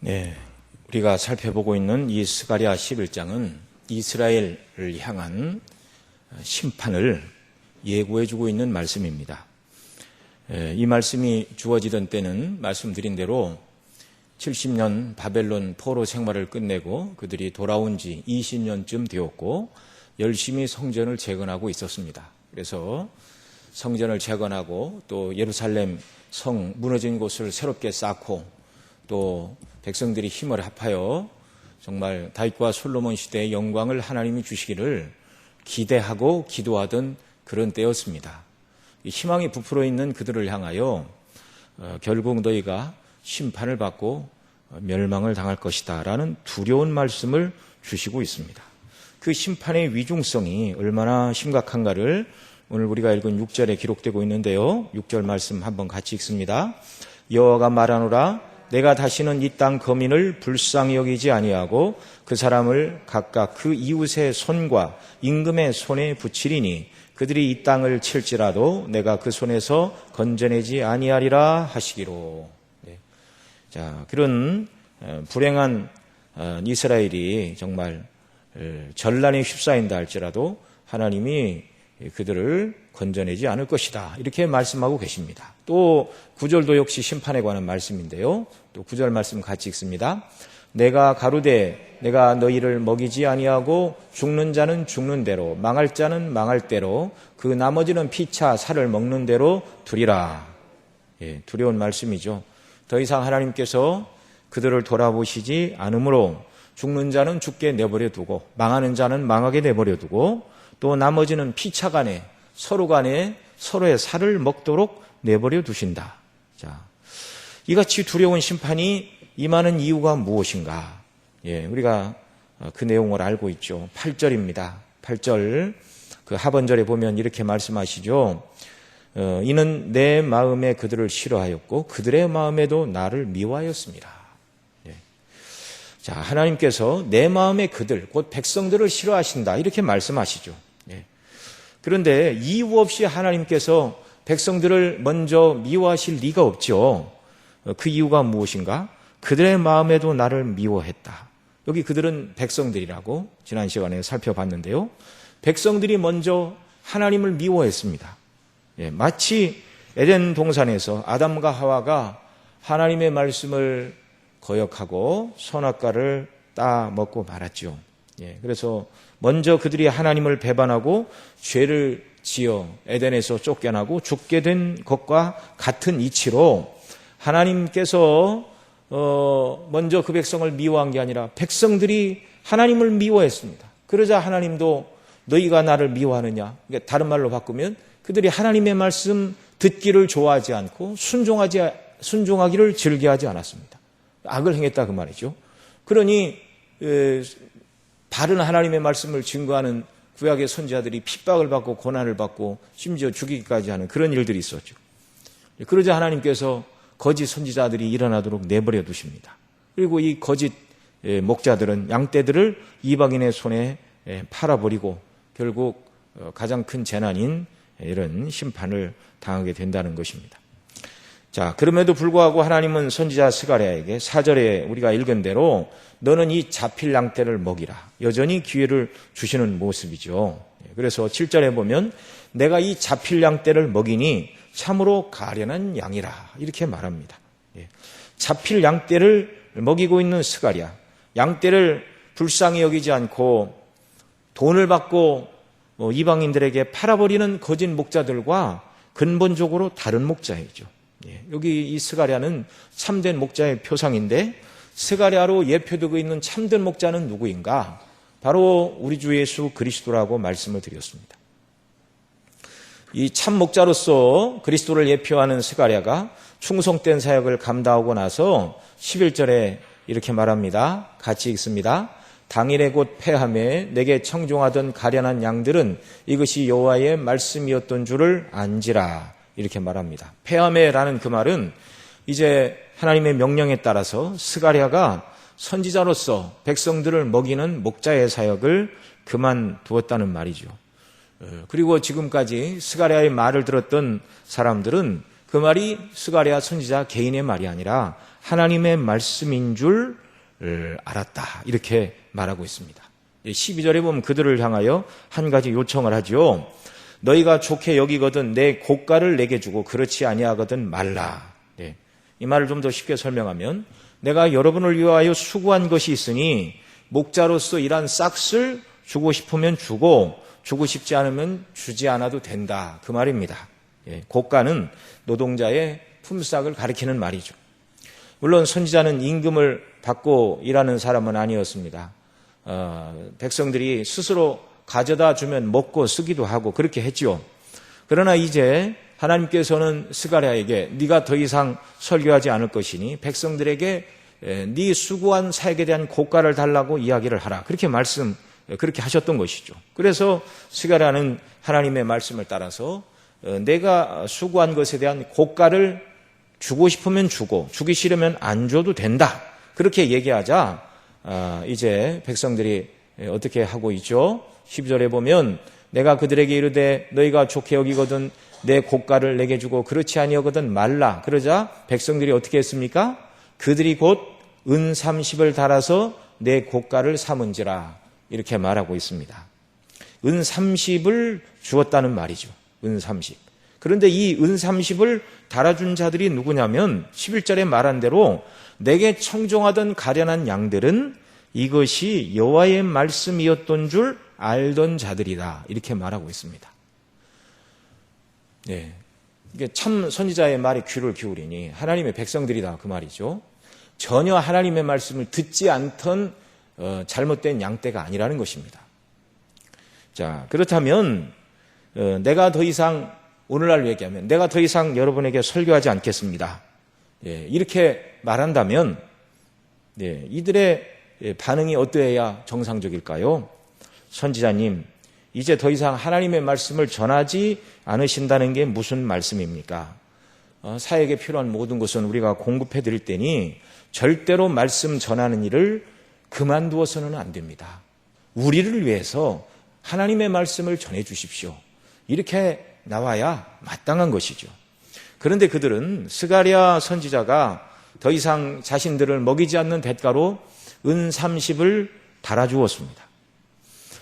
네, 우리가 살펴보고 있는 이 스가랴 11장은 이스라엘을 향한 심판을 예고해주고 있는 말씀입니다. 이 말씀이 주어지던 때는 말씀드린 대로 70년 바벨론 포로 생활을 끝내고 그들이 돌아온 지 20년쯤 되었고 열심히 성전을 재건하고 있었습니다. 그래서 성전을 재건하고 또 예루살렘 성 무너진 곳을 새롭게 쌓고 또 백성들이 힘을 합하여 정말 다윗과 솔로몬 시대의 영광을 하나님이 주시기를 기대하고 기도하던 그런 때였습니다. 희망이 부풀어 있는 그들을 향하여 결국 너희가 심판을 받고 멸망을 당할 것이다 라는 두려운 말씀을 주시고 있습니다. 그 심판의 위중성이 얼마나 심각한가를 오늘 우리가 읽은 6절에 기록되고 있는데요. 6절 말씀 한번 같이 읽습니다. 여호와가 말하노라 내가 다시는 이 땅 거민을 불쌍히 여기지 아니하고 그 사람을 각각 그 이웃의 손과 임금의 손에 붙이리니 그들이 이 땅을 칠지라도 내가 그 손에서 건져내지 아니하리라 하시기로. 네. 자, 그런 불행한 이스라엘이 정말 전란에 휩싸인다 할지라도 하나님이 그들을 건져내지 않을 것이다 이렇게 말씀하고 계십니다. 또 9절도 역시 심판에 관한 말씀인데요. 또 9절 말씀 같이 읽습니다. 내가 가로되 내가 너희를 먹이지 아니하고 죽는 자는 죽는 대로 망할 자는 망할 대로 그 나머지는 피차 살을 먹는 대로 두리라. 예, 두려운 말씀이죠. 더 이상 하나님께서 그들을 돌아보시지 않으므로 죽는 자는 죽게 내버려 두고 망하는 자는 망하게 내버려 두고 또 나머지는 피차 간에 서로 간에 서로의 살을 먹도록 내버려 두신다. 자, 이같이 두려운 심판이 임하는 이유가 무엇인가? 예, 우리가 그 내용을 알고 있죠. 8절입니다. 8절 그 하반절에 보면 이렇게 말씀하시죠. 이는 내 마음에 그들을 싫어하였고 그들의 마음에도 나를 미워하였습니다. 예. 자, 하나님께서 내 마음에 그들 곧 백성들을 싫어하신다 이렇게 말씀하시죠. 예. 그런데 이유 없이 하나님께서 백성들을 먼저 미워하실 리가 없죠. 그 이유가 무엇인가? 그들의 마음에도 나를 미워했다. 여기 그들은 백성들이라고 지난 시간에 살펴봤는데요. 백성들이 먼저 하나님을 미워했습니다. 예, 마치 에덴 동산에서 아담과 하와가 하나님의 말씀을 거역하고 선악과를 따먹고 말았죠. 예, 그래서 먼저 그들이 하나님을 배반하고 죄를 지어 에덴에서 쫓겨나고 죽게 된 것과 같은 이치로 하나님께서 먼저 그 백성을 미워한 게 아니라 백성들이 하나님을 미워했습니다. 그러자 하나님도 너희가 나를 미워하느냐? 그러니까 다른 말로 바꾸면 그들이 하나님의 말씀 듣기를 좋아하지 않고 순종하기를 즐겨하지 않았습니다. 악을 행했다 그 말이죠. 그러니 바른 하나님의 말씀을 증거하는 구약의 선지자들이 핍박을 받고 고난을 받고 심지어 죽이기까지 하는 그런 일들이 있었죠. 그러자 하나님께서 거짓 선지자들이 일어나도록 내버려 두십니다. 그리고 이 거짓 목자들은 양떼들을 이방인의 손에 팔아버리고 결국 가장 큰 재난인 이런 심판을 당하게 된다는 것입니다. 자, 그럼에도 불구하고 하나님은 선지자 스가랴에게 4절에 우리가 읽은 대로 너는 이 잡힐 양떼를 먹이라. 여전히 기회를 주시는 모습이죠. 그래서 7절에 보면 내가 이 잡힐 양떼를 먹이니 참으로 가련한 양이라 이렇게 말합니다. 잡힐 양떼를 먹이고 있는 스가랴, 양떼를 불쌍히 여기지 않고 돈을 받고 이방인들에게 팔아버리는 거짓 목자들과 근본적으로 다른 목자이죠. 여기 이 스가랴는 참된 목자의 표상인데 스가랴로 예표되고 있는 참된 목자는 누구인가? 바로 우리 주 예수 그리스도라고 말씀을 드렸습니다. 이 참 목자로서 그리스도를 예표하는 스가랴가 충성된 사역을 감당하고 나서 11절에 이렇게 말합니다. 같이 읽습니다. 당일에 곧 패함에 내게 청종하던 가련한 양들은 이것이 여호와의 말씀이었던 줄을 안지라 이렇게 말합니다. 패함에라는 그 말은 이제 하나님의 명령에 따라서 스가랴가 선지자로서 백성들을 먹이는 목자의 사역을 그만두었다는 말이죠. 그리고 지금까지 스가랴의 말을 들었던 사람들은 그 그 말이 스가랴 선지자 개인의 말이 아니라 하나님의 말씀인 줄 알았다. 이렇게 말하고 있습니다. 12절에 보면 그들을 향하여 한 가지 요청을 하죠. 너희가 좋게 여기거든 내 고가를 내게 주고 그렇지 아니하거든 말라. 네. 이 말을 좀 더 쉽게 설명하면 내가 여러분을 위하여 수고한 것이 있으니 목자로서 일한 싹을 주고 싶으면 주고 주고 싶지 않으면 주지 않아도 된다. 그 말입니다. 예, 고가는 노동자의 품삯을 가리키는 말이죠. 물론 선지자는 임금을 받고 일하는 사람은 아니었습니다. 백성들이 스스로 가져다 주면 먹고 쓰기도 하고 그렇게 했죠. 그러나 이제 하나님께서는 스가랴에게 네가 더 이상 설교하지 않을 것이니 백성들에게 네 수고한 사역에 대한 고가를 달라고 이야기를 하라. 그렇게 하셨던 것이죠. 그래서 스가랴는 하나님의 말씀을 따라서 내가 수고한 것에 대한 고가를 주고 싶으면 주고 주기 싫으면 안 줘도 된다. 그렇게 얘기하자 이제 백성들이 어떻게 하고 있죠? 12절에 보면 내가 그들에게 이르되 너희가 좋게 여기거든 내 고가를 내게 주고 그렇지 아니하거든 말라. 그러자 백성들이 어떻게 했습니까? 그들이 곧 은 30을 달아서 내 고가를 삼은지라. 이렇게 말하고 있습니다. 은 30을 주었다는 말이죠. 은 30. 그런데 이 은 30을 달아준 자들이 누구냐면 11절에 말한 대로 내게 청종하던 가련한 양들은 이것이 여호와의 말씀이었던 줄 알던 자들이다. 이렇게 말하고 있습니다. 네. 이게 참 선지자의 말에 귀를 기울이니 하나님의 백성들이다. 그 말이죠. 전혀 하나님의 말씀을 듣지 않던 잘못된 양떼가 아니라는 것입니다. 자, 그렇다면 내가 더 이상 오늘날 얘기하면 내가 더 이상 여러분에게 설교하지 않겠습니다. 예, 이렇게 말한다면 이들의 반응이 어떠해야 정상적일까요? 선지자님, 이제 더 이상 하나님의 말씀을 전하지 않으신다는 게 무슨 말씀입니까? 사역에 필요한 모든 것은 우리가 공급해 드릴 테니 절대로 말씀 전하는 일을 그만두어서는 안 됩니다. 우리를 위해서 하나님의 말씀을 전해 주십시오. 이렇게 나와야 마땅한 것이죠. 그런데 그들은 스가랴 선지자가 더 이상 자신들을 먹이지 않는 대가로 은 30을 달아주었습니다.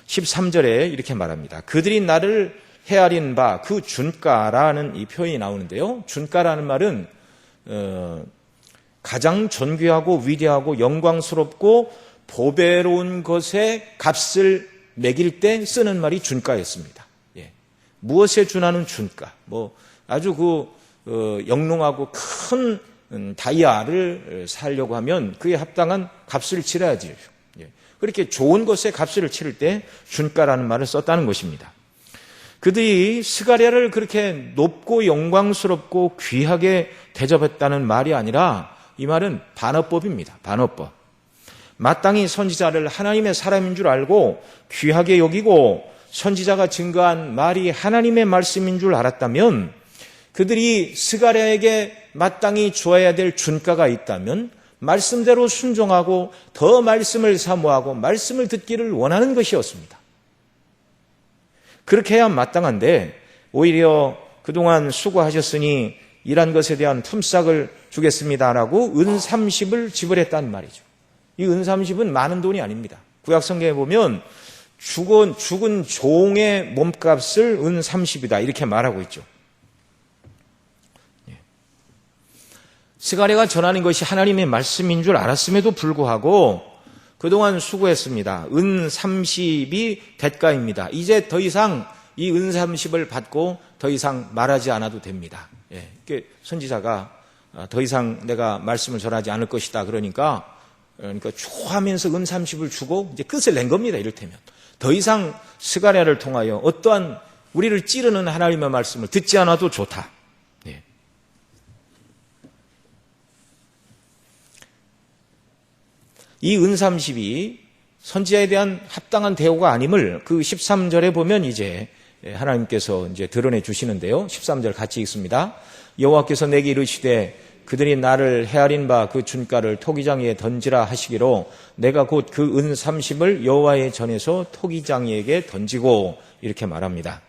13절에 이렇게 말합니다. 그들이 나를 헤아린 바 그 준가라는 이 표현이 나오는데요. 준가라는 말은 가장 존귀하고 위대하고 영광스럽고 보배로운 것의 값을 매길 때 쓰는 말이 준가였습니다. 예. 무엇에 준하는 준가? 아주 영롱하고 큰 다이아를 사려고 하면 그에 합당한 값을 치러야지. 예. 그렇게 좋은 것에 값을 치를 때 준가라는 말을 썼다는 것입니다. 그들이 스가랴를 그렇게 높고 영광스럽고 귀하게 대접했다는 말이 아니라 이 말은 반어법입니다. 반어법. 마땅히 선지자를 하나님의 사람인 줄 알고 귀하게 여기고 선지자가 증거한 말이 하나님의 말씀인 줄 알았다면 그들이 스가랴에게 마땅히 주어야 될 준가가 있다면 말씀대로 순종하고 더 말씀을 사모하고 말씀을 듣기를 원하는 것이었습니다. 그렇게 해야 마땅한데 오히려 그동안 수고하셨으니 일한 것에 대한 품삯을 주겠습니다라고 은 30을 지불했다는 말이죠. 이 은 30은 많은 돈이 아닙니다. 구약 성경에 보면 죽은 종의 몸값을 은 30이다 이렇게 말하고 있죠. 스가랴가 전하는 것이 하나님의 말씀인 줄 알았음에도 불구하고 그동안 수고했습니다. 은 30이 대가입니다. 이제 더 이상 이 은 30을 받고 더 이상 말하지 않아도 됩니다. 예, 선지자가 더 이상 내가 말씀을 전하지 않을 것이다. 그러니까 좋아하면서 은 30을 주고 이제 끝을 낸 겁니다. 이를테면 더 이상 스가랴를 통하여 어떠한 우리를 찌르는 하나님의 말씀을 듣지 않아도 좋다. 예. 이 은 30이 선지자에 대한 합당한 대우가 아님을 그 13절에 보면 이제 하나님께서 이제 드러내 주시는데요. 13절 같이 읽습니다. 여호와께서 내게 이르시되 그들이 나를 헤아린 바 그 준가를 토기장이에 던지라 하시기로 내가 곧 그 은 30을 여호와의 전에서 토기장이에게 던지고 이렇게 말합니다.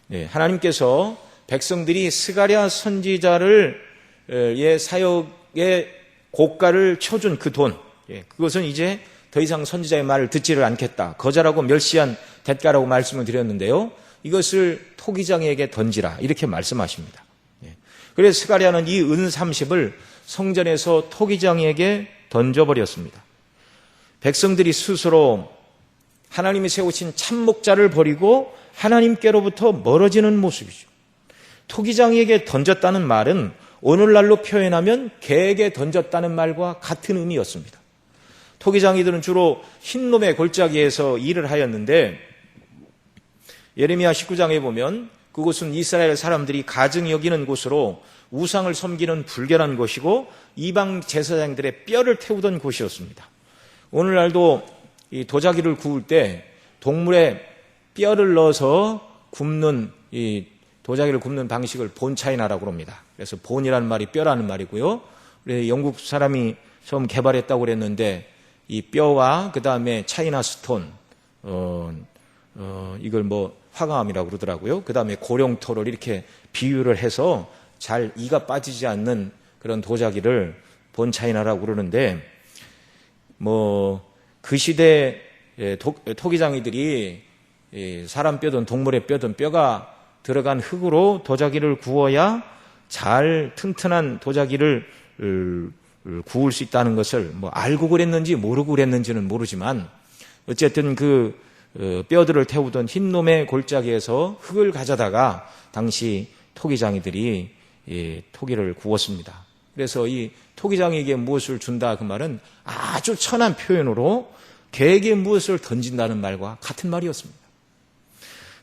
네, 하나님께서 백성들이 스가랴 선지자를 의 사역의 고가를 쳐준 그 돈, 그것은 이제 더 이상 선지자의 말을 듣지를 않겠다, 거절하고 멸시한 대가라고 말씀을 드렸는데요, 이것을 토기장에게 던지라 이렇게 말씀하십니다. 그래서 스가랴는 이 은 30을 성전에서 토기장에게 던져버렸습니다. 백성들이 스스로 하나님이 세우신 참목자를 버리고 하나님께로부터 멀어지는 모습이죠. 토기장에게 던졌다는 말은 오늘날로 표현하면 개에게 던졌다는 말과 같은 의미였습니다. 토기장이들은 주로 흰놈의 골짜기에서 일을 하였는데, 예레미야 19장에 보면 그곳은 이스라엘 사람들이 가증히 여기는 곳으로 우상을 섬기는 불결한 곳이고 이방 제사장들의 뼈를 태우던 곳이었습니다. 오늘날도 이 도자기를 구울 때 동물의 뼈를 넣어서 굽는, 이 도자기를 굽는 방식을 본차이나라고 합니다. 그래서 본이라는 말이 뼈라는 말이고요. 영국 사람이 처음 개발했다고 그랬는데, 이 뼈와 그 다음에 차이나 스톤, 이걸 화강암이라고 그러더라고요. 그 다음에 고령토를 이렇게 비유를 해서 잘 이가 빠지지 않는 그런 도자기를 본차이나라고 그러는데, 그 시대 토기장이들이 사람 뼈든 동물의 뼈든 뼈가 들어간 흙으로 도자기를 구워야 잘 튼튼한 도자기를 구울 수 있다는 것을 알고 그랬는지 모르고 그랬는지는 모르지만, 어쨌든 그 뼈들을 태우던 흰놈의 골짜기에서 흙을 가져다가 당시 토기장이들이 토기를 구웠습니다. 그래서 이 토기장에게 무엇을 준다, 그 말은 아주 천한 표현으로 개에게 무엇을 던진다는 말과 같은 말이었습니다.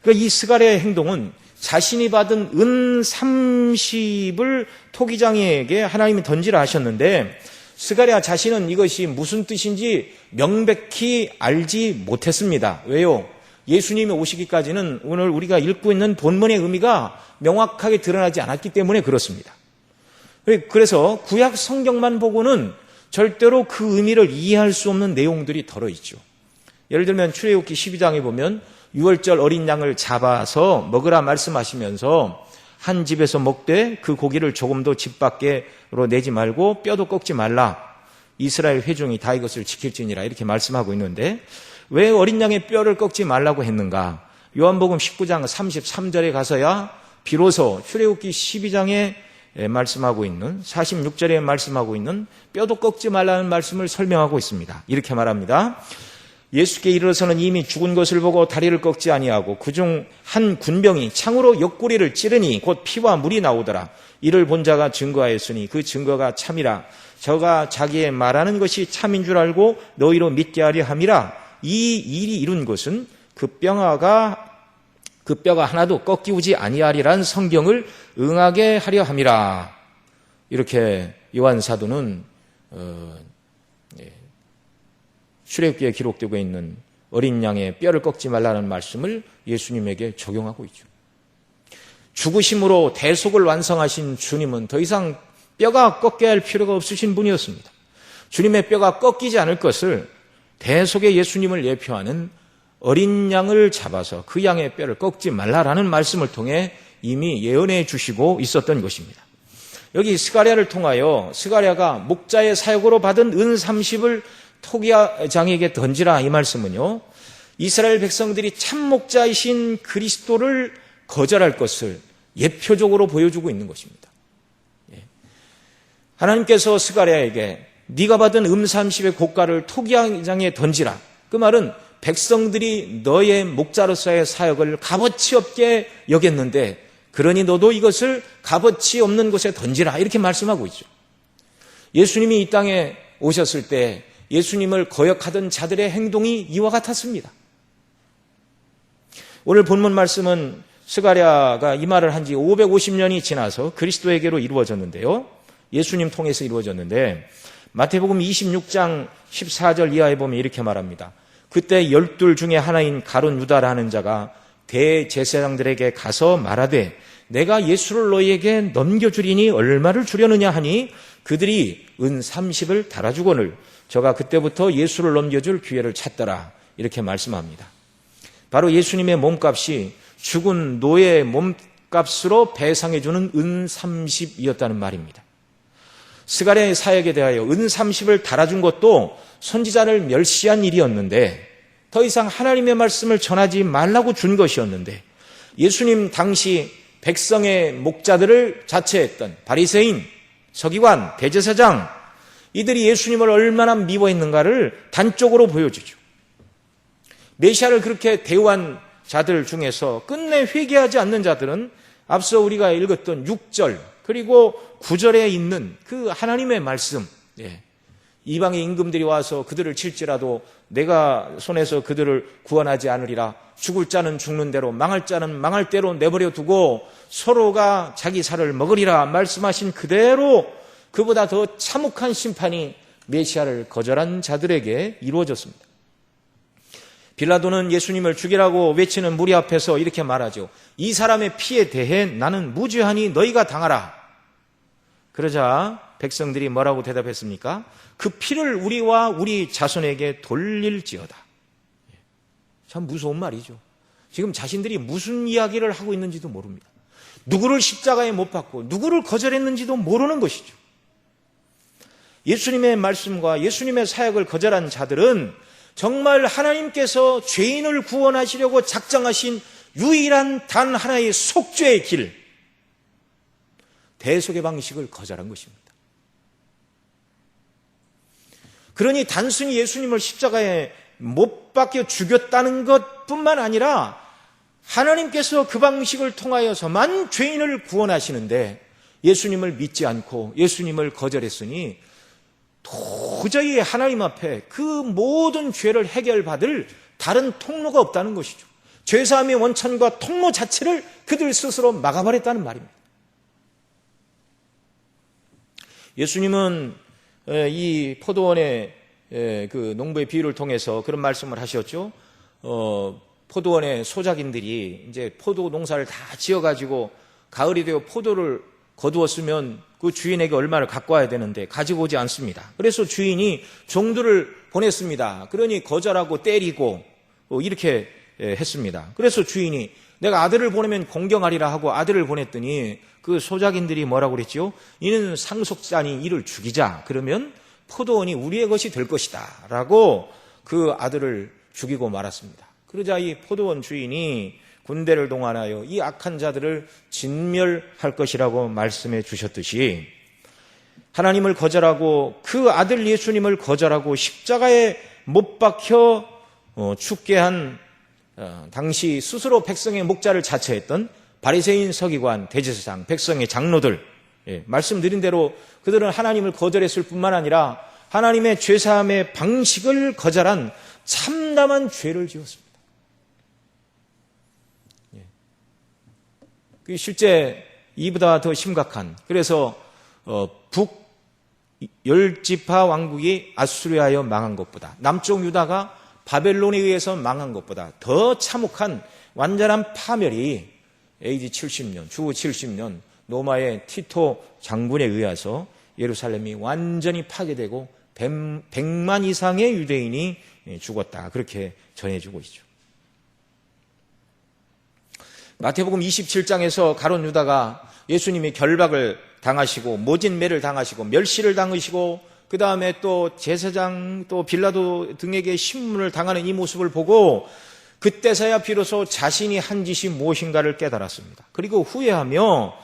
그러니까 이 스가랴의 행동은 자신이 받은 은 30을 토기장에게 하나님이 던지라 하셨는데, 스가랴 자신은 이것이 무슨 뜻인지 명백히 알지 못했습니다. 왜요? 예수님이 오시기까지는 오늘 우리가 읽고 있는 본문의 의미가 명확하게 드러나지 않았기 때문에 그렇습니다. 그래서 구약 성경만 보고는 절대로 그 의미를 이해할 수 없는 내용들이 들어있죠. 예를 들면 출애굽기 12장에 보면 6월절 어린 양을 잡아서 먹으라 말씀하시면서 한 집에서 먹되 그 고기를 조금도 집 밖으로 내지 말고 뼈도 꺾지 말라. 이스라엘 회중이 다 이것을 지킬지니라 이렇게 말씀하고 있는데, 왜 어린 양의 뼈를 꺾지 말라고 했는가? 요한복음 19장 33절에 가서야 비로소 출애굽기 12장에 말씀하고 있는 46절에 말씀하고 있는 뼈도 꺾지 말라는 말씀을 설명하고 있습니다. 이렇게 말합니다. 예수께 이르러서는 이미 죽은 것을 보고 다리를 꺾지 아니하고 그중 한 군병이 창으로 옆구리를 찌르니 곧 피와 물이 나오더라. 이를 본 자가 증거하였으니 그 증거가 참이라. 저가 자기의 말하는 것이 참인 줄 알고 너희로 믿게 하려 함이라. 이 일이 이룬 것은 그 뼈가 하나도 꺾이우지 아니하리란 성경을 응하게 하려 함이라. 이렇게 요한 사도는 출애굽기에 기록되고 있는 어린 양의 뼈를 꺾지 말라는 말씀을 예수님에게 적용하고 있죠. 죽으심으로 대속을 완성하신 주님은 더 이상 뼈가 꺾여야 할 필요가 없으신 분이었습니다. 주님의 뼈가 꺾이지 않을 것을 대속의 예수님을 예표하는 어린 양을 잡아서 그 양의 뼈를 꺾지 말라라는 말씀을 통해 이미 예언해 주시고 있었던 것입니다. 여기 스가랴를 통하여 스가랴가 목자의 사역으로 받은 은 30을 토기장에게 던지라, 이 말씀은요, 이스라엘 백성들이 참 목자이신 그리스도를 거절할 것을 예표적으로 보여주고 있는 것입니다. 하나님께서 스가랴에게 네가 받은 은 30의 고가를 토기장에 던지라. 그 말은 백성들이 너의 목자로서의 사역을 값어치 없게 여겼는데, 그러니 너도 이것을 값어치 없는 곳에 던지라, 이렇게 말씀하고 있죠. 예수님이 이 땅에 오셨을 때 예수님을 거역하던 자들의 행동이 이와 같았습니다. 오늘 본문 말씀은 스가랴가 이 말을 한 지 550년이 지나서 그리스도에게로 이루어졌는데요, 예수님 통해서 이루어졌는데, 마태복음 26장 14절 이하에 보면 이렇게 말합니다. 그때 12 중에 하나인 가룟 유다라는 자가 대제사장들에게 가서 말하되 내가 예수를 너희에게 넘겨주리니 얼마를 주려느냐 하니 그들이 은 30을 달아주거늘 저가 그때부터 예수를 넘겨줄 기회를 찾더라, 이렇게 말씀합니다. 바로 예수님의 몸값이 죽은 노예의 밥값으로 배상해주는 은 30이었다는 말입니다. 스가랴의 사역에 대하여 은 30을 달아준 것도 선지자를 멸시한 일이었는데, 더 이상 하나님의 말씀을 전하지 말라고 준 것이었는데, 예수님 당시 백성의 목자들을 자처했던 바리새인, 서기관, 대제사장, 이들이 예수님을 얼마나 미워했는가를 단적으로 보여주죠. 메시아를 그렇게 대우한 자들 중에서 끝내 회개하지 않는 자들은 앞서 우리가 읽었던 6절 그리고 9절에 있는 그 하나님의 말씀, 이방의 임금들이 와서 그들을 칠지라도 내가 손에서 그들을 구원하지 않으리라. 죽을 자는 죽는 대로, 망할 자는 망할 대로 내버려 두고 서로가 자기 살을 먹으리라 말씀하신 그대로 그보다 더 참혹한 심판이 메시아를 거절한 자들에게 이루어졌습니다. 빌라도는 예수님을 죽이라고 외치는 무리 앞에서 이렇게 말하죠. 이 사람의 피에 대해 나는 무죄하니 너희가 당하라. 그러자 백성들이 뭐라고 대답했습니까? 그 피를 우리와 우리 자손에게 돌릴지어다. 참 무서운 말이죠. 지금 자신들이 무슨 이야기를 하고 있는지도 모릅니다. 누구를 십자가에 못 박고 누구를 거절했는지도 모르는 것이죠. 예수님의 말씀과 예수님의 사역을 거절한 자들은 정말 하나님께서 죄인을 구원하시려고 작정하신 유일한 단 하나의 속죄의 길, 대속의 방식을 거절한 것입니다. 그러니 단순히 예수님을 십자가에 못 박혀 죽였다는 것뿐만 아니라 하나님께서 그 방식을 통하여서만 죄인을 구원하시는데 예수님을 믿지 않고 예수님을 거절했으니 도저히 하나님 앞에 그 모든 죄를 해결받을 다른 통로가 없다는 것이죠. 죄사함의 원천과 통로 자체를 그들 스스로 막아버렸다는 말입니다. 예수님은 이 포도원의 그 농부의 비유를 통해서 그런 말씀을 하셨죠. 포도원의 소작인들이 이제 포도 농사를 다 지어가지고 가을이 되어 포도를 거두었으면 그 주인에게 얼마를 갖고 와야 되는데 가지고 오지 않습니다. 그래서 주인이 종들을 보냈습니다. 그러니 거절하고 때리고 이렇게 했습니다. 그래서 주인이 내가 아들을 보내면 공경하리라 하고 아들을 보냈더니 그 소작인들이 뭐라고 그랬죠? 이는 상속자니 이를 죽이자. 그러면 포도원이 우리의 것이 될 것이다 라고 그 아들을 죽이고 말았습니다. 그러자 이 포도원 주인이 군대를 동원하여 이 악한 자들을 진멸할 것이라고 말씀해 주셨듯이 하나님을 거절하고 그 아들 예수님을 거절하고 십자가에 못 박혀 죽게 한 당시 스스로 백성의 목자를 자처했던 바리새인, 서기관, 대제사장, 백성의 장로들, 말씀드린 대로 그들은 하나님을 거절했을 뿐만 아니라 하나님의 죄사함의 방식을 거절한 참담한 죄를 지었습니다. 실제 이보다 더 심각한, 그래서 북 10지파 왕국이 아수르하여 망한 것보다, 남쪽 유다가 바벨론에 의해서 망한 것보다 더 참혹한 완전한 파멸이 AD 70년, 주 70년 로마의 티토 장군에 의해서 예루살렘이 완전히 파괴되고 100만 이상의 유대인이 죽었다. 그렇게 전해지고 있죠. 마태복음 27장에서 가룟 유다가 예수님이 결박을 당하시고 모진매를 당하시고 멸시를 당하시고 그 다음에 또 제사장 또 빌라도 등에게 신문을 당하는 이 모습을 보고 그때서야 비로소 자신이 한 짓이 무엇인가를 깨달았습니다. 그리고 후회하며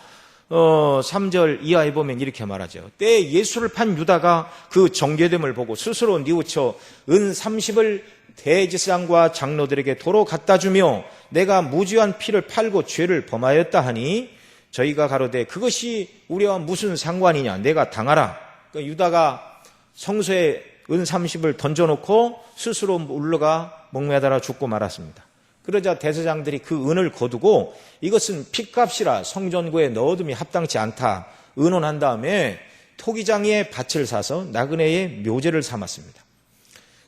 3절 이하에 보면 이렇게 말하죠. 때에 예수를 판 유다가 그 정죄됨을 보고 스스로 뉘우쳐 은 30을 대제사장과 장로들에게 도로 갖다 주며 내가 무죄한 피를 팔고 죄를 범하였다 하니 저희가 가로되 그것이 우리와 무슨 상관이냐 내가 당하라. 그러니까 유다가 성소에 은 30을 던져놓고 스스로 물러가 목매달아 죽고 말았습니다. 그러자 대제사장들이 그 은을 거두고 이것은 핏값이라 성전구에 넣어둠이 합당치 않다 의논한 다음에 토기장의 밭을 사서 나그네의 묘제를 삼았습니다.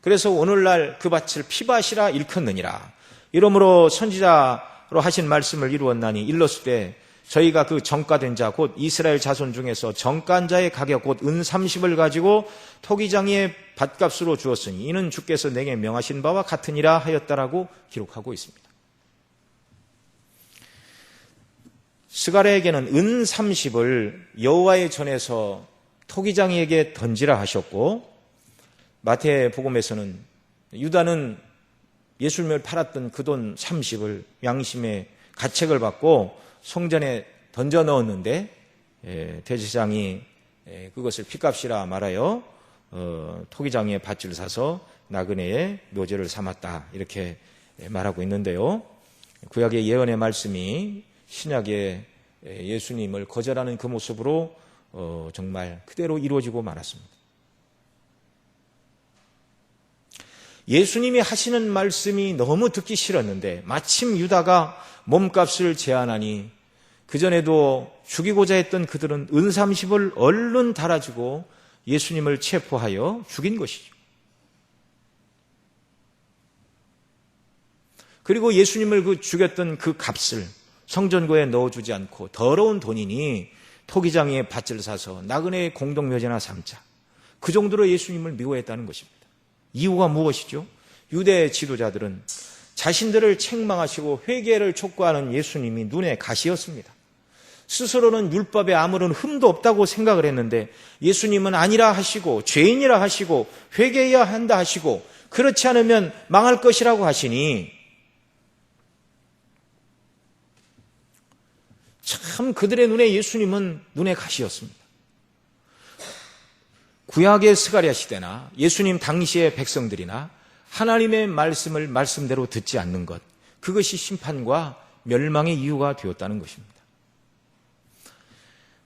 그래서 오늘날 그 밭을 피밭이라 일컫느니라. 이러므로 선지자로 하신 말씀을 이루었나니 일렀으되 저희가 그 정가된 자 곧 이스라엘 자손 중에서 정가한 자의 가격 곧 은 30을 가지고 토기장의 밭값으로 주었으니 이는 주께서 내게 명하신 바와 같으니라 하였다라고 기록하고 있습니다. 스가랴에게는 은 30을 여호와의 전에서 토기장이에게 던지라 하셨고, 마태복음에서는 유다는 예수님을 팔았던 그 돈 30을 양심의 가책을 받고 성전에 던져 넣었는데, 대제사장이 그것을 핏값이라 말하여 토기장이의 밭을 사서 나그네의 묘제를 삼았다, 이렇게 말하고 있는데요. 구약의 예언의 말씀이 신약의 예수님을 거절하는 그 모습으로 정말 그대로 이루어지고 말았습니다. 예수님이 하시는 말씀이 너무 듣기 싫었는데 마침 유다가 몸값을 제한하니 그전에도 죽이고자 했던 그들은 은 30을 얼른 달아주고 예수님을 체포하여 죽인 것이죠. 그리고 예수님을 죽였던 그 값을 성전고에 넣어주지 않고 더러운 돈이니 토기장의 밭을 사서 나그네의 공동묘제나 삼자, 그 정도로 예수님을 미워했다는 것입니다. 이유가 무엇이죠? 유대 지도자들은 자신들을 책망하시고 회개를 촉구하는 예수님이 눈에 가시였습니다. 스스로는 율법에 아무런 흠도 없다고 생각을 했는데 예수님은 아니라 하시고 죄인이라 하시고 회개해야 한다 하시고 그렇지 않으면 망할 것이라고 하시니 참 그들의 눈에 예수님은 눈에 가시였습니다. 구약의 스가랴 시대나 예수님 당시의 백성들이나 하나님의 말씀을 말씀대로 듣지 않는 것, 그것이 심판과 멸망의 이유가 되었다는 것입니다.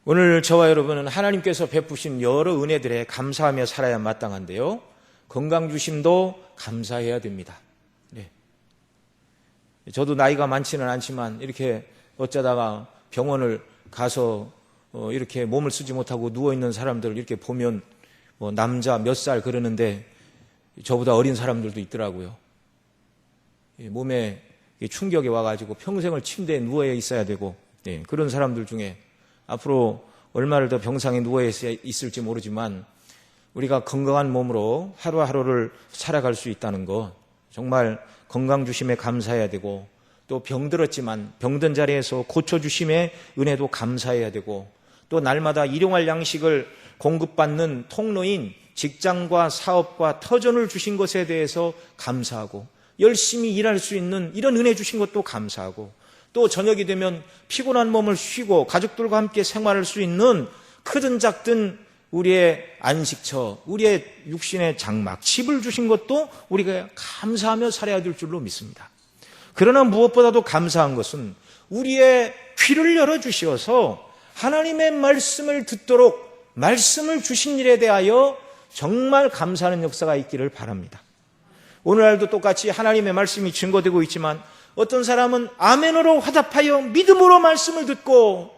오늘 저와 여러분은 하나님께서 베푸신 여러 은혜들에 감사하며 살아야 마땅한데요, 건강 주심도 감사해야 됩니다. 네. 저도 나이가 많지는 않지만 이렇게 어쩌다가 병원을 가서 이렇게 몸을 쓰지 못하고 누워있는 사람들을 이렇게 보면 남자 몇 살 그러는데 저보다 어린 사람들도 있더라고요. 몸에 충격이 와가지고 평생을 침대에 누워 있어야 되고, 그런 사람들 중에 앞으로 얼마를 더 병상에 누워 있을지 모르지만 우리가 건강한 몸으로 하루하루를 살아갈 수 있다는 것, 정말 건강 주심에 감사해야 되고, 또 병들었지만 병든 자리에서 고쳐주심에 은혜도 감사해야 되고, 또 날마다 일용할 양식을 공급받는 통로인 직장과 사업과 터전을 주신 것에 대해서 감사하고, 열심히 일할 수 있는 이런 은혜 주신 것도 감사하고, 또 저녁이 되면 피곤한 몸을 쉬고 가족들과 함께 생활할 수 있는 크든 작든 우리의 안식처, 우리의 육신의 장막, 집을 주신 것도 우리가 감사하며 살아야 될 줄로 믿습니다. 그러나 무엇보다도 감사한 것은 우리의 귀를 열어주시어서 하나님의 말씀을 듣도록 말씀을 주신 일에 대하여 정말 감사하는 역사가 있기를 바랍니다. 오늘날도 똑같이 하나님의 말씀이 증거되고 있지만 어떤 사람은 아멘으로 화답하여 믿음으로 말씀을 듣고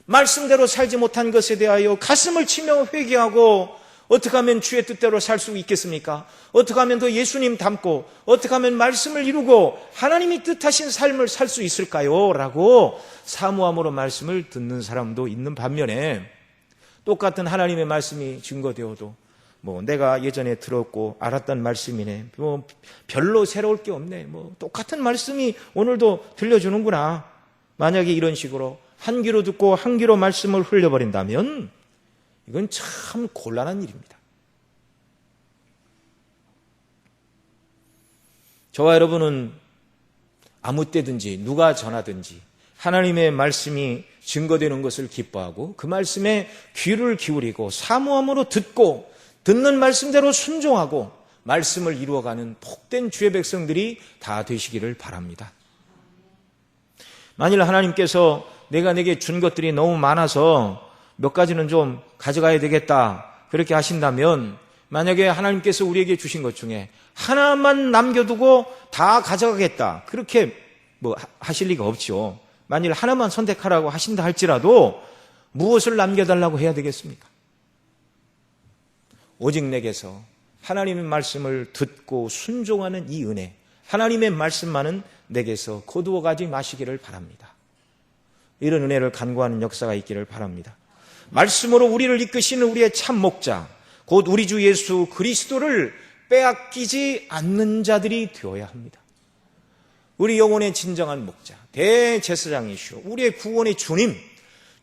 말씀대로 살지 못한 것에 대하여 가슴을 치며 회개하고, 어떻게 하면 주의 뜻대로 살 수 있겠습니까? 어떻게 하면 더 예수님 닮고, 어떻게 하면 말씀을 이루고 하나님이 뜻하신 삶을 살 수 있을까요? 라고 사모함으로 말씀을 듣는 사람도 있는 반면에, 똑같은 하나님의 말씀이 증거되어도 내가 예전에 들었고 알았던 말씀이네, 별로 새로울 게 없네, 똑같은 말씀이 오늘도 들려주는구나, 만약에 이런 식으로 한 귀로 듣고 한 귀로 말씀을 흘려버린다면 이건 참 곤란한 일입니다. 저와 여러분은 아무 때든지 누가 전하든지 하나님의 말씀이 증거되는 것을 기뻐하고 그 말씀에 귀를 기울이고 사모함으로 듣고 듣는 말씀대로 순종하고 말씀을 이루어가는 복된 주의 백성들이 다 되시기를 바랍니다. 만일 하나님께서 내가 내게 준 것들이 너무 많아서 몇 가지는 좀 가져가야 되겠다 그렇게 하신다면, 만약에 하나님께서 우리에게 주신 것 중에 하나만 남겨두고 다 가져가겠다 그렇게 하실 리가 없죠. 만일 하나만 선택하라고 하신다 할지라도 무엇을 남겨달라고 해야 되겠습니까? 오직 내게서 하나님의 말씀을 듣고 순종하는 이 은혜, 하나님의 말씀만은 내게서 거두어가지 마시기를 바랍니다. 이런 은혜를 간구하는 역사가 있기를 바랍니다. 말씀으로 우리를 이끄시는 우리의 참 목자, 곧 우리 주 예수 그리스도를 빼앗기지 않는 자들이 되어야 합니다. 우리 영혼의 진정한 목자, 대제사장이시오. 우리의 구원의 주님,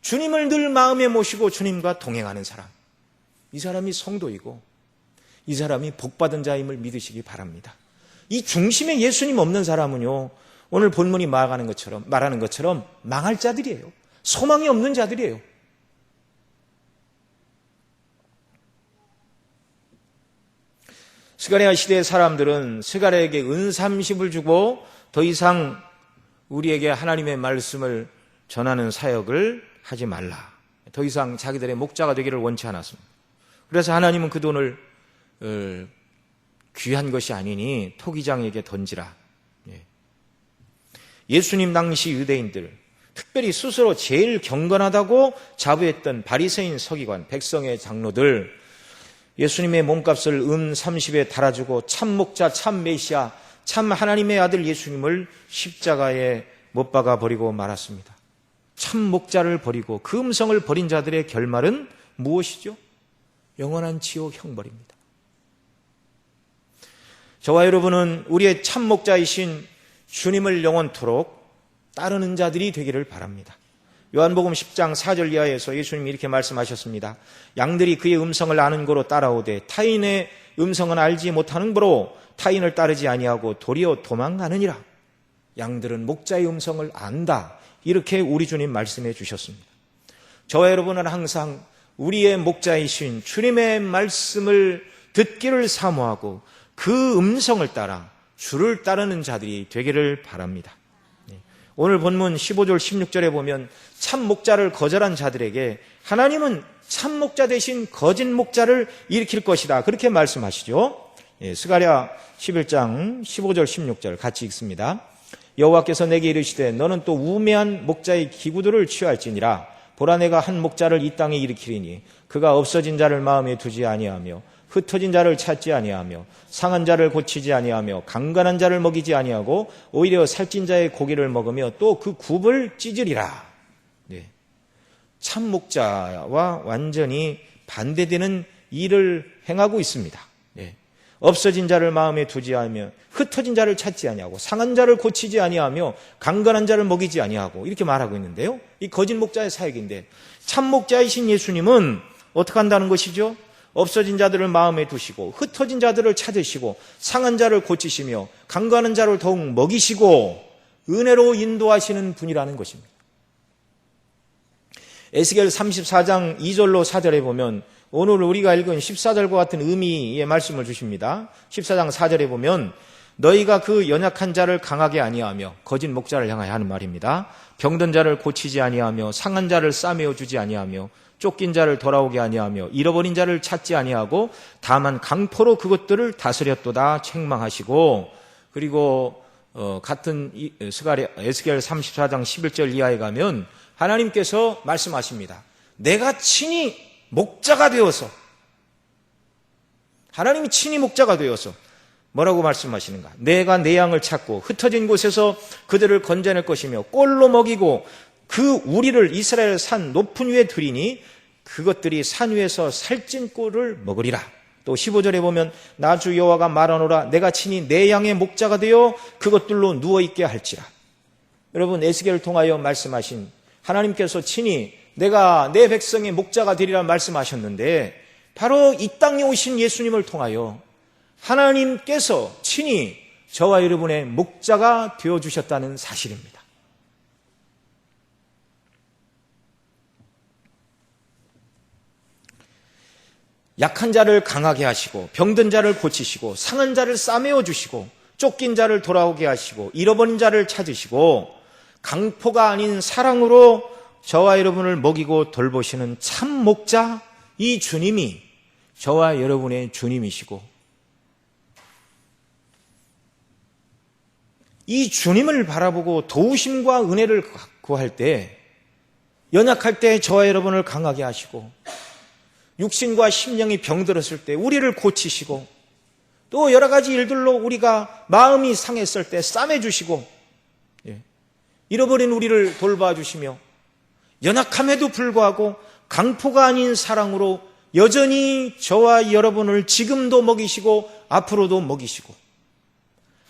주님을 늘 마음에 모시고 주님과 동행하는 사람, 이 사람이 성도이고 이 사람이 복받은 자임을 믿으시기 바랍니다. 이 중심에 예수님 없는 사람은요, 오늘 본문이 말하는 것처럼 망할 자들이에요. 소망이 없는 자들이에요. 스가랴 시대의 사람들은 스가랴에게 은 30을 주고 더 이상 우리에게 하나님의 말씀을 전하는 사역을 하지 말라. 더 이상 자기들의 목자가 되기를 원치 않았습니다. 그래서 하나님은 그 돈을 귀한 것이 아니니 토기장에게 던지라. 예수님 당시 유대인들, 특별히 스스로 제일 경건하다고 자부했던 바리새인 서기관, 백성의 장로들, 예수님의 몸값을 은 30에 달아주고 참 목자, 참 메시아, 참 하나님의 아들 예수님을 십자가에 못 박아 버리고 말았습니다. 참 목자를 버리고 그 음성을 버린 자들의 결말은 무엇이죠? 영원한 지옥 형벌입니다. 저와 여러분은 우리의 참 목자이신 주님을 영원토록 따르는 자들이 되기를 바랍니다. 요한복음 10장 4절 이하에서 예수님이 이렇게 말씀하셨습니다. 양들이 그의 음성을 아는 고로 따라오되 타인의 음성은 알지 못하는 고로 타인을 따르지 아니하고 도리어 도망가느니라. 양들은 목자의 음성을 안다. 이렇게 우리 주님 말씀해 주셨습니다. 저와 여러분은 항상 우리의 목자이신 주님의 말씀을 듣기를 사모하고 그 음성을 따라 주를 따르는 자들이 되기를 바랍니다. 오늘 본문 15절 16절에 보면 참 목자를 거절한 자들에게 하나님은 참 목자 대신 거짓 목자를 일으킬 것이다. 그렇게 말씀하시죠. 스가랴 11장 15절 16절 같이 읽습니다. 여호와께서 내게 이르시되 너는 또 우매한 목자의 기구들을 취할지니라. 보라 내가 한 목자를 이 땅에 일으키리니 그가 없어진 자를 마음에 두지 아니하며 흩어진 자를 찾지 아니하며 상한 자를 고치지 아니하며 강간한 자를 먹이지 아니하고 오히려 살찐 자의 고기를 먹으며 또 그 굽을 찢으리라. 참 목자와 완전히 반대되는 일을 행하고 있습니다. 없어진 자를 마음에 두지 아니하며 흩어진 자를 찾지 아니하고 상한 자를 고치지 아니하며 강간한 자를 먹이지 아니하고 이렇게 말하고 있는데요. 이 거짓 목자의 사역인데 참 목자이신 예수님은 어떻게 한다는 것이죠? 없어진 자들을 마음에 두시고 흩어진 자들을 찾으시고 상한 자를 고치시며 강간한 자를 더욱 먹이시고 은혜로 인도하시는 분이라는 것입니다. 에스겔 34장 2절로 4절에 보면 오늘 우리가 읽은 14절과 같은 의미의 말씀을 주십니다. 14장 4절에 보면 너희가 그 연약한 자를 강하게 아니하며 거짓 목자를 향하여 하는 말입니다. 병든 자를 고치지 아니하며 상한 자를 싸매어 주지 아니하며 쫓긴 자를 돌아오게 아니하며 잃어버린 자를 찾지 아니하고 다만 강포로 그것들을 다스렸도다 책망하시고 그리고 같은 에스겔 34장 11절 이하에 가면 하나님께서 말씀하십니다. 내가 친히 목자가 되어서 하나님이 친히 목자가 되어서 뭐라고 말씀하시는가? 내가 내 양을 찾고 흩어진 곳에서 그들을 건져낼 것이며 꼴로 먹이고 그 우리를 이스라엘 산 높은 위에 들이니 그것들이 산 위에서 살찐 꼴을 먹으리라. 또 15절에 보면 나 주 여호와가 말하노라 내가 친히 내 양의 목자가 되어 그것들로 누워있게 할지라. 여러분 에스겔을 통하여 말씀하신 하나님께서 친히 내가 내 백성의 목자가 되리라 말씀하셨는데 바로 이 땅에 오신 예수님을 통하여 하나님께서 친히 저와 여러분의 목자가 되어주셨다는 사실입니다. 약한 자를 강하게 하시고 병든 자를 고치시고 상한 자를 싸매어 주시고 쫓긴 자를 돌아오게 하시고 잃어버린 자를 찾으시고 강포가 아닌 사랑으로 저와 여러분을 먹이고 돌보시는 참 목자 이 주님이 저와 여러분의 주님이시고 이 주님을 바라보고 도우심과 은혜를 구할 때 연약할 때 저와 여러분을 강하게 하시고 육신과 심령이 병들었을 때 우리를 고치시고 또 여러 가지 일들로 우리가 마음이 상했을 때 싸매주시고 잃어버린 우리를 돌봐주시며 연약함에도 불구하고 강포가 아닌 사랑으로 여전히 저와 여러분을 지금도 먹이시고 앞으로도 먹이시고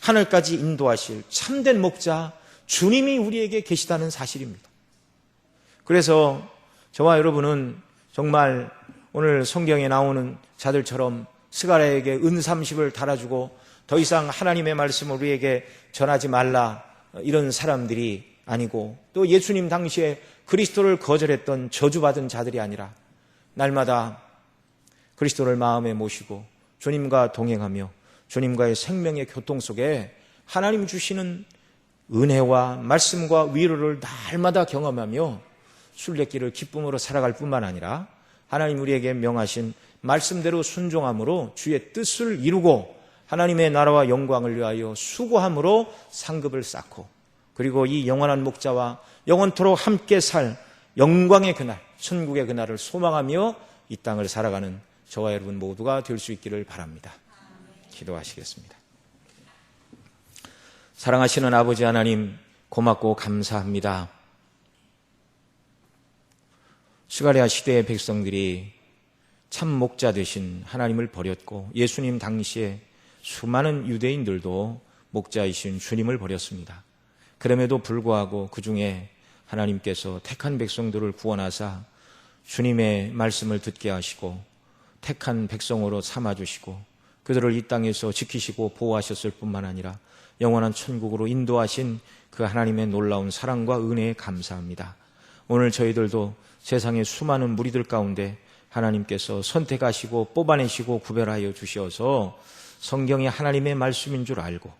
하늘까지 인도하실 참된 목자 주님이 우리에게 계시다는 사실입니다. 그래서 저와 여러분은 정말 오늘 성경에 나오는 자들처럼 스가랴에게 은 30을 달아주고 더 이상 하나님의 말씀을 우리에게 전하지 말라 이런 사람들이 아니고, 또 예수님 당시에 그리스도를 거절했던 저주받은 자들이 아니라 날마다 그리스도를 마음에 모시고 주님과 동행하며 주님과의 생명의 교통 속에 하나님 주시는 은혜와 말씀과 위로를 날마다 경험하며 순례길을 기쁨으로 살아갈 뿐만 아니라 하나님 우리에게 명하신 말씀대로 순종함으로 주의 뜻을 이루고 하나님의 나라와 영광을 위하여 수고함으로 상급을 쌓고, 그리고 이 영원한 목자와 영원토록 함께 살 영광의 그날, 천국의 그날을 소망하며 이 땅을 살아가는 저와 여러분 모두가 될 수 있기를 바랍니다. 기도하시겠습니다. 사랑하시는 아버지 하나님, 고맙고 감사합니다. 스가랴 시대의 백성들이 참 목자 되신 하나님을 버렸고, 예수님 당시에 수많은 유대인들도 목자이신 주님을 버렸습니다. 그럼에도 불구하고 그 중에 하나님께서 택한 백성들을 구원하사 주님의 말씀을 듣게 하시고 택한 백성으로 삼아주시고 그들을 이 땅에서 지키시고 보호하셨을 뿐만 아니라 영원한 천국으로 인도하신 그 하나님의 놀라운 사랑과 은혜에 감사합니다. 오늘 저희들도 세상의 수많은 무리들 가운데 하나님께서 선택하시고 뽑아내시고 구별하여 주셔서 성경이 하나님의 말씀인 줄 알고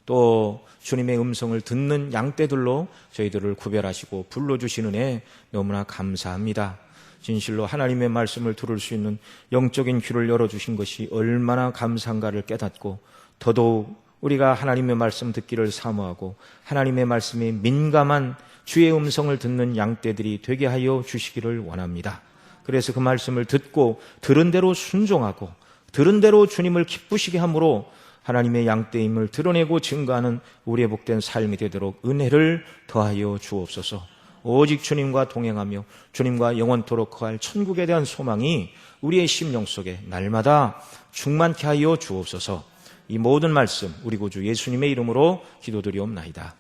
또 주님의 음성을 듣는 양떼들로 저희들을 구별하시고 불러주시는 애 너무나 감사합니다. 진실로 하나님의 말씀을 들을 수 있는 영적인 귀를 열어주신 것이 얼마나 감사한가를 깨닫고 더더욱 우리가 하나님의 말씀 듣기를 사모하고 하나님의 말씀에 민감한 주의 음성을 듣는 양떼들이 되게 하여 주시기를 원합니다. 그래서 그 말씀을 듣고 들은 대로 순종하고 들은 대로 주님을 기쁘시게 함으로 하나님의 양떼임을 드러내고 증거하는 우리의 복된 삶이 되도록 은혜를 더하여 주옵소서. 오직 주님과 동행하며 주님과 영원토록 거할 천국에 대한 소망이 우리의 심령 속에 날마다 충만케 하여 주옵소서. 이 모든 말씀 우리 구주 예수님의 이름으로 기도드리옵나이다.